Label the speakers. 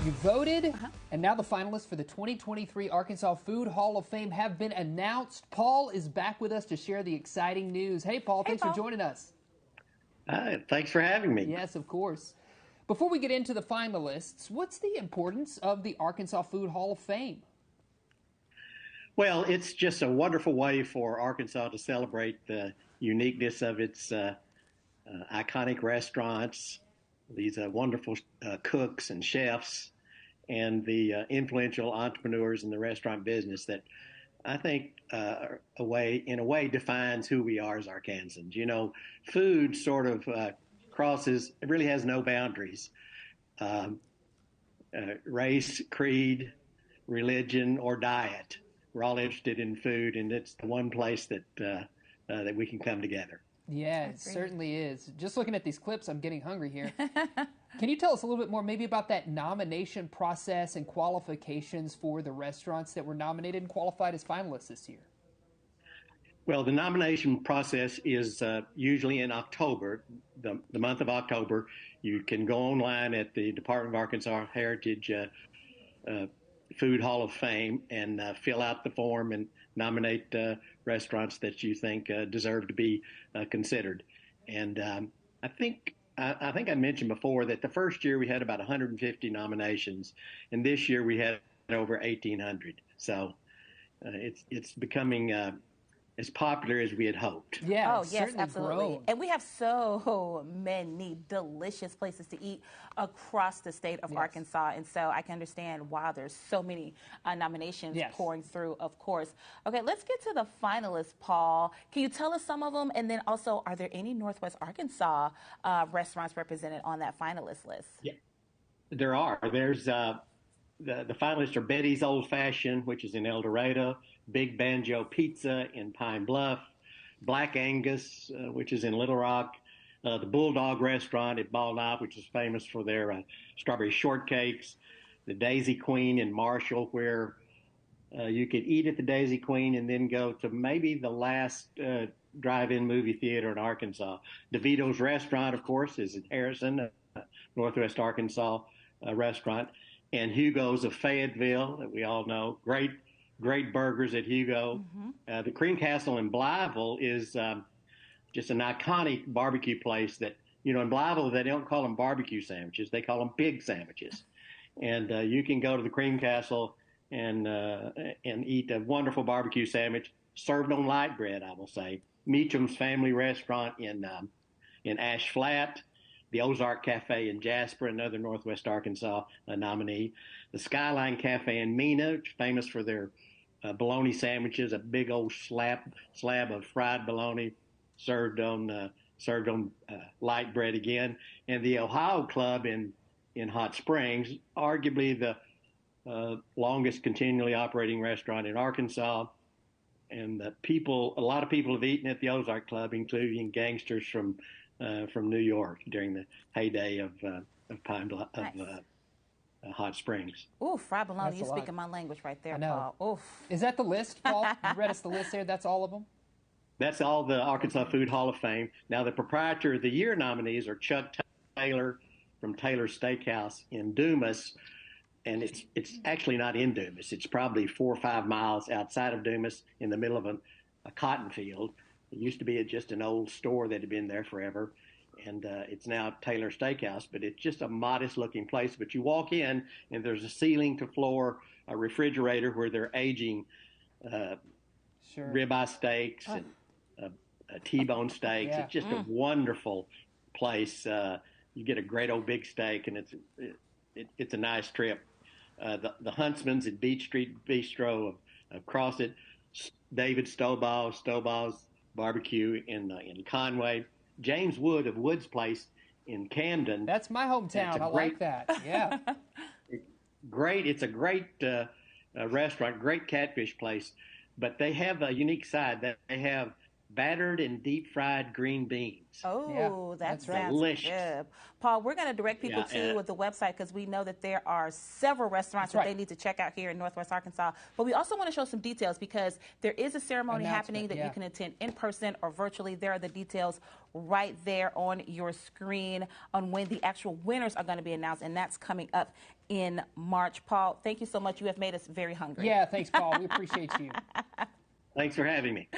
Speaker 1: You voted, and now the finalists for the 2023 Arkansas Food Hall of Fame have been announced. Paul is back with us to share the exciting news. Hey, Paul, thanks for joining us.
Speaker 2: Thanks for having me.
Speaker 1: Yes, of course. Before we get into the finalists, what's the importance of the Arkansas Food Hall of Fame?
Speaker 2: Well, it's just a wonderful way for Arkansas to celebrate the uniqueness of its iconic restaurants, these wonderful cooks and chefs, and the influential entrepreneurs in the restaurant business that I think in a way defines who we are as Arkansans. You know, food sort of crosses, it really has no boundaries. Race, creed, religion, or diet. We're all interested in food, and it's the one place that that we can come together.
Speaker 1: Yeah, it certainly is. Just looking at these clips, I'm getting hungry here. Can you tell us a little bit more maybe about that nomination process and qualifications for the restaurants that were nominated and qualified as finalists this year?
Speaker 2: Well, the nomination process is usually in October, the month of October. You can go online at the Department of Arkansas Heritage Food Hall of Fame and fill out the form and nominate restaurants that you think deserve to be considered. And I think I mentioned before that the first year we had about 150 nominations, and this year we had over 1,800. So it's becoming as popular as we had hoped.
Speaker 1: Yeah,
Speaker 3: oh, yes, absolutely.
Speaker 1: Grown.
Speaker 3: And we have so many delicious places to eat across the state of Arkansas. And so I can understand why there's so many nominations pouring through, of course. Okay, let's get to the finalists, Paul. Can you tell us some of them? And then also, are there any Northwest Arkansas restaurants represented on that finalist list?
Speaker 2: Yeah, there are. There's the finalists are Betty's Old Fashioned, which is in El Dorado, Big Banjo Pizza in Pine Bluff, Black Angus, which is in Little Rock, the Bulldog Restaurant at Bald Knob, which is famous for their strawberry shortcakes, the Daisy Queen in Marshall, where you could eat at the Daisy Queen and then go to maybe the last drive-in movie theater in Arkansas. DeVito's Restaurant, of course, is in Harrison, Northwest Arkansas restaurant. And Hugo's of Fayetteville, that we all know. Great burgers at Hugo. Mm-hmm. The Cream Castle in Blytheville is just an iconic barbecue place that, you know, in Blytheville, they don't call them barbecue sandwiches. They call them pig sandwiches. And you can go to the Cream Castle and eat a wonderful barbecue sandwich served on light bread, I will say. Meacham's Family Restaurant in Ash Flat. The Ozark Cafe in Jasper, another Northwest Arkansas nominee. The Skyline Cafe in Mena, famous for their bologna sandwiches, a big old slab of fried bologna served on light bread again. And the Ohio Club in Hot Springs, arguably the longest continually operating restaurant in Arkansas. And a lot of people have eaten at the Ozark Club, including gangsters from New York during the heyday of Hot Springs.
Speaker 3: Ooh, fried bologna. You're speaking my language right there, Paul. Oof.
Speaker 1: Is that the list, Paul? You read us the list there. That's all of them?
Speaker 2: That's all the Arkansas Food Hall of Fame. Now, the Proprietor of the Year nominees are Chuck Taylor from Taylor's Steakhouse in Dumas. And it's actually not in Dumas. It's probably 4 or 5 miles outside of Dumas in the middle of a cotton field. It used to be just an old store that had been there forever, and it's now Taylor Steakhouse, but it's just a modest-looking place. But you walk in, and there's a ceiling-to-floor refrigerator where they're aging ribeye steaks and T-bone steaks. Yeah. It's just a wonderful place. You get a great old big steak, and it's a nice trip. The Huntsman's at Beach Street Bistro across it. David Stowball's Barbecue in Conway. James Wood of Wood's Place in Camden.
Speaker 1: That's my hometown. I like that. Yeah.
Speaker 2: It's a great restaurant, great catfish place. But they have a unique side. That they have battered and deep fried green beans.
Speaker 3: Oh,
Speaker 1: Yeah,
Speaker 3: that
Speaker 1: that's right.
Speaker 3: sounds
Speaker 2: Delicious.
Speaker 3: good. Paul, we're going to direct people to the website because we know that there are several restaurants that they need to check out here in Northwest Arkansas. But we also want to show some details because there is a ceremony happening that you can attend in person or virtually. There are the details right there on your screen on when the actual winners are going to be announced, and that's coming up in March. Paul, thank you so much. You have made us very hungry.
Speaker 1: Yeah, thanks, Paul. We appreciate you.
Speaker 2: Thanks for having me.